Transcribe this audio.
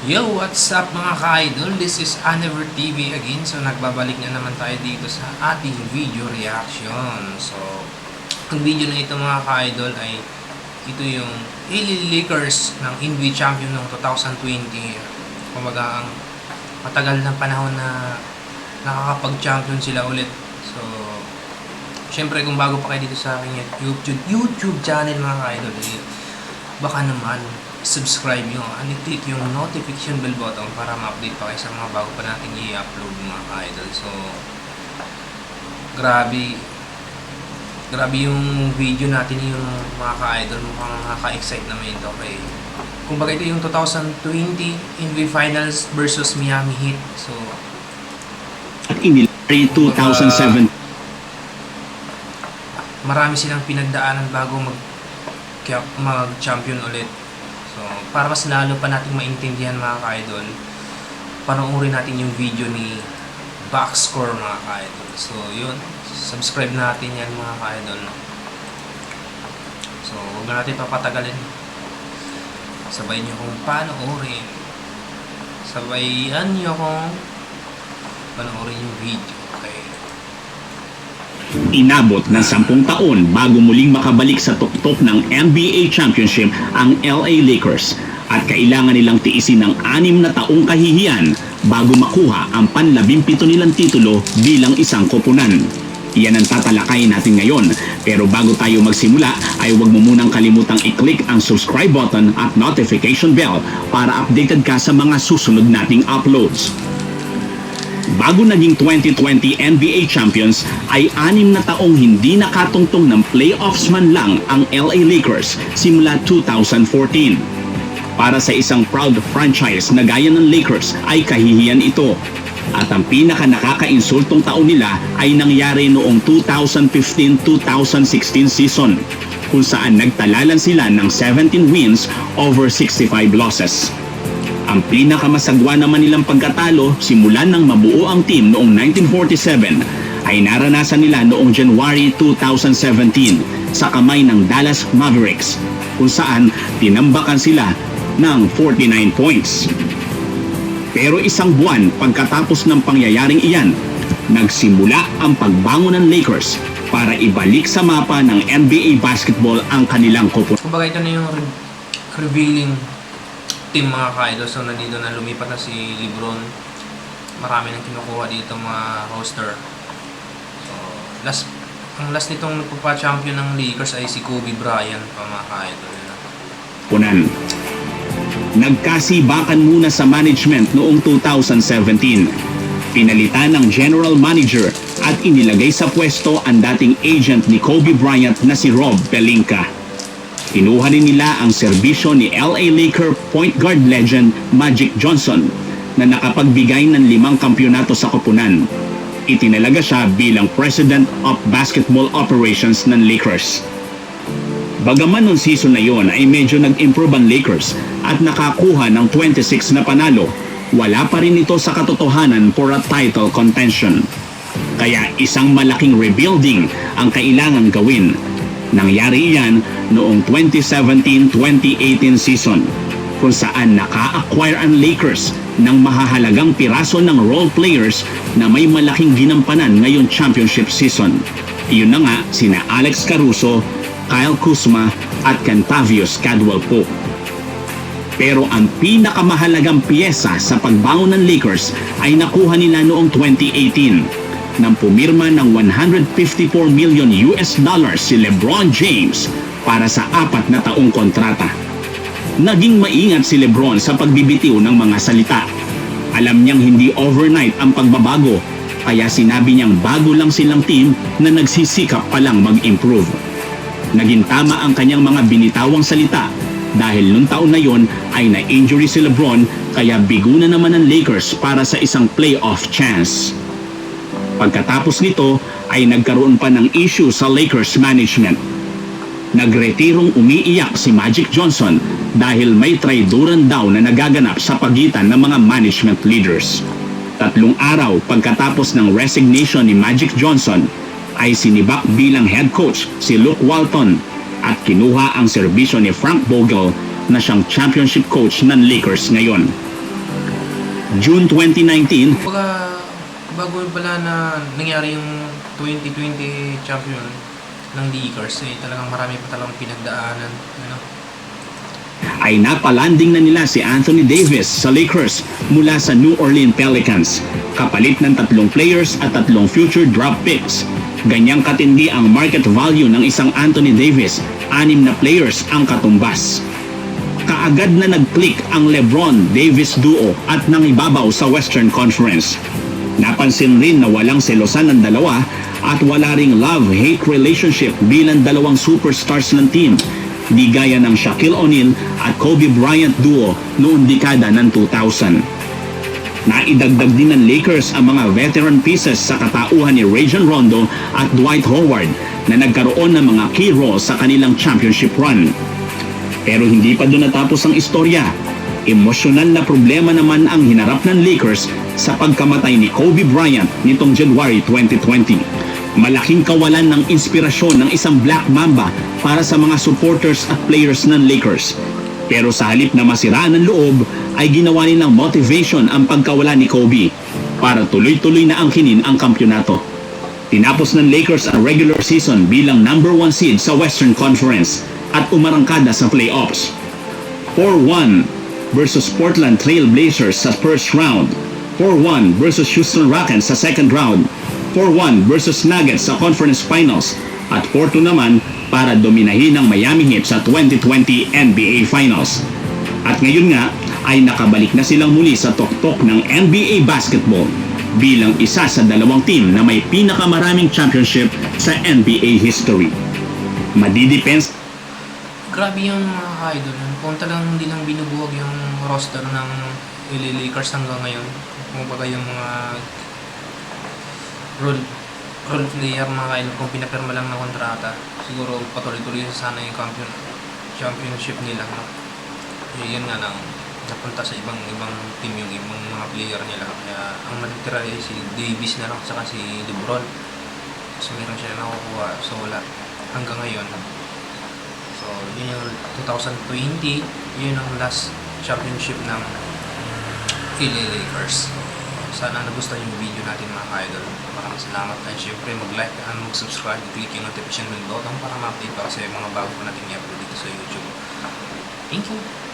Yo, what's up mga ka-idol? This is Anever TV again. So, nagbabalik na naman tayo dito sa ating video reaction. So, ang video na ito mga ka-idol ay ito yung LA Lakers ng NBA champion ng 2020. Kumbaga, ang matagal na panahon na nakakapag-champion sila ulit. So, syempre kung bago pa kayo dito sa aking YouTube channel mga ka-idol, baka naman subscribe nyo and click yung notification bell button para ma-update pa kayo sa mga bago pa natin i-upload mga ka-idol. So, grabe yung video natin yung mga ka-idol, mukhang nakaka-excite naman ito. Okay, kumbaga ito yung 2020 NBA Finals versus Miami Heat. So, at inilari 2007. Marami silang pinagdaanan bago mag-champion ulit. So, para mas lalo pa natin maintindihan mga ka-idol, panoorin natin yung video ni Box Score mga ka-idol. So, yun. Subscribe natin yan mga ka-idol. So, huwag na natin papatagalin. Sabayin nyo kung panoorin. Sabayan nyo kung panoorin yung video. Okay. Inabot ng 10 taon bago muling makabalik sa tuktok ng NBA Championship ang LA Lakers at kailangan nilang tiisin ng 6 na taong kahihiyan bago makuha ang pan-17 nilang titulo bilang isang koponan. Yan ang tatalakayin natin ngayon. Pero bago tayo magsimula ay huwag mo munang kalimutang i-click ang subscribe button at notification bell para updated ka sa mga susunod nating uploads. Bago naging 2020 NBA Champions ay 6 na taong hindi nakatungtong ng playoffs man lang ang LA Lakers simula 2014. Para sa isang proud franchise na gaya ng Lakers ay kahihiyan ito. At ang pinaka nakakainsultong taon nila ay nangyari noong 2015-2016 season kung saan nagtalalan sila ng 17 wins over 65 losses. Ang pinakamasagwa naman nilang pagkatalo simulan ng mabuo ang team noong 1947 ay naranasan nila noong January 2017 sa kamay ng Dallas Mavericks kung saan tinambakan sila ng 49 points. Pero isang buwan pagkatapos ng pangyayaring iyan, nagsimula ang pagbangon ng Lakers para ibalik sa mapa ng NBA basketball ang kanilang koponan. Kumbaga ito na yung revealing team mga ka-idol. So, nandito na lumipat na si LeBron. Marami nang kinukuha dito mga roster. So, ang last nitong nagpapa-champion ng Lakers ay si Kobe Bryant pa mga ka-idol. Nagkasibakan muna sa management noong 2017. Pinalitan ng general manager at inilagay sa pwesto ang dating agent ni Kobe Bryant na si Rob Pelinka. Kinuha rin nila ang serbisyo ni LA Laker point guard legend Magic Johnson na nakapagbigay ng 5 kampyonato sa koponan. Itinalaga siya bilang President of Basketball Operations ng Lakers. Bagaman noong season na yon ay medyo nag-improve ang Lakers at nakakuha ng 26 na panalo, wala pa rin ito sa katotohanan for a title contention. Kaya isang malaking rebuilding ang kailangan gawin. Nangyari iyan noong 2017-2018 season kung saan naka-acquire ang Lakers ng mahahalagang piraso ng role players na may malaking ginampanan ngayong championship season. Iyon na nga sina Alex Caruso, Kyle Kuzma at Kentavious Caldwell-Pope. Pero ang pinakamahalagang piyesa sa pagbangon ng Lakers ay nakuha nila noong 2018 nang pumirma ng $154 million si LeBron James para sa 4 na taong kontrata. Naging maingat si LeBron sa pagbibitiw ng mga salita. Alam niyang hindi overnight ang pagbabago, kaya sinabi niyang bago lang silang team na nagsisikap pa lang mag-improve. Naging tama ang kanyang mga binitawang salita dahil noong taon na yon ay na-injury si LeBron kaya bigo na naman ng Lakers para sa isang playoff chance. Pagkatapos nito ay nagkaroon pa ng issue sa Lakers management. Nagretirong umiiyak si Magic Johnson dahil may traiduran daw na nagaganap sa pagitan ng mga management leaders. 3 araw pagkatapos ng resignation ni Magic Johnson ay sinibak bilang head coach si Luke Walton at kinuha ang serbisyo ni Frank Vogel na siyang championship coach ng Lakers ngayon. June 2019, Kumbaga, bago pala na nangyari yung 2020 champion ng Lakers, talagang marami pa talagang pinagdaanan. Ano? ay napalanding na nila si Anthony Davis sa Lakers mula sa New Orleans Pelicans, kapalit ng 3 players at 3 future draft picks. Ganyang katindi ang market value ng isang Anthony Davis, 6 na players ang katumbas. Kaagad na nag-click ang LeBron-Davis duo at nangibabaw sa Western Conference. Napansin rin na walang selosan ng dalawa at wala ring love-hate relationship bilang dalawang superstars ng team, di gaya ng Shaquille O'Neal at Kobe Bryant duo noong dekada ng 2000. Naidagdag din ng Lakers ang mga veteran pieces sa katauhan ni Rajon Rondo at Dwight Howard na nagkaroon ng mga key roles sa kanilang championship run. Pero hindi pa doon natapos ang istorya. Emosyonal na problema naman ang hinarap ng Lakers sa pagkamatay ni Kobe Bryant nitong January 2020. Malaking kawalan ng inspirasyon ng isang Black Mamba para sa mga supporters at players ng Lakers. Pero sa halip na masiraan ng loob, ay ginawa nilang motivation ang pagkawala ni Kobe para tuloy-tuloy na angkinin ang kampyonato. Tinapos ng Lakers ang regular season bilang number 1 seed sa Western Conference at umarangkada sa playoffs. 4-1 versus Portland Trail Blazers sa first round, 4-1 versus Houston Rockets sa second round, 4-1 versus Nuggets sa conference finals, at 4-2 naman para dominahin ng Miami Heat sa 2020 NBA Finals. At ngayon nga ay nakabalik na silang muli sa tuktok ng NBA basketball bilang isa sa 2 team na may pinakamaraming championship sa NBA history. Madidepends. Grabe yung mga idol. Kung talagang hindi lang binubuwag yung roster ng LA Lakers hanggang ngayon, kung baga yung mga role player mga idol, kung pinapirma lang ng kontrata, siguro patuloy-tuloy sana yung championship nila. No? Yun nga lang, napunta sa ibang team yung ibang mga player nila. Kaya ang matitira ay si Davis na lang saka si LeBron. Kasi meron siya nakukuha. So wala hanggang ngayon. So yun yung 2020, yun ang last championship ng LA Lakers. Sana nagustuhan yung video natin mga idol. Maraming salamat. And syempre mag-like and mag-subscribe. Click yung notification bell button para ma-update pa kasi mga bago pa natin i-upload dito sa YouTube. Thank you!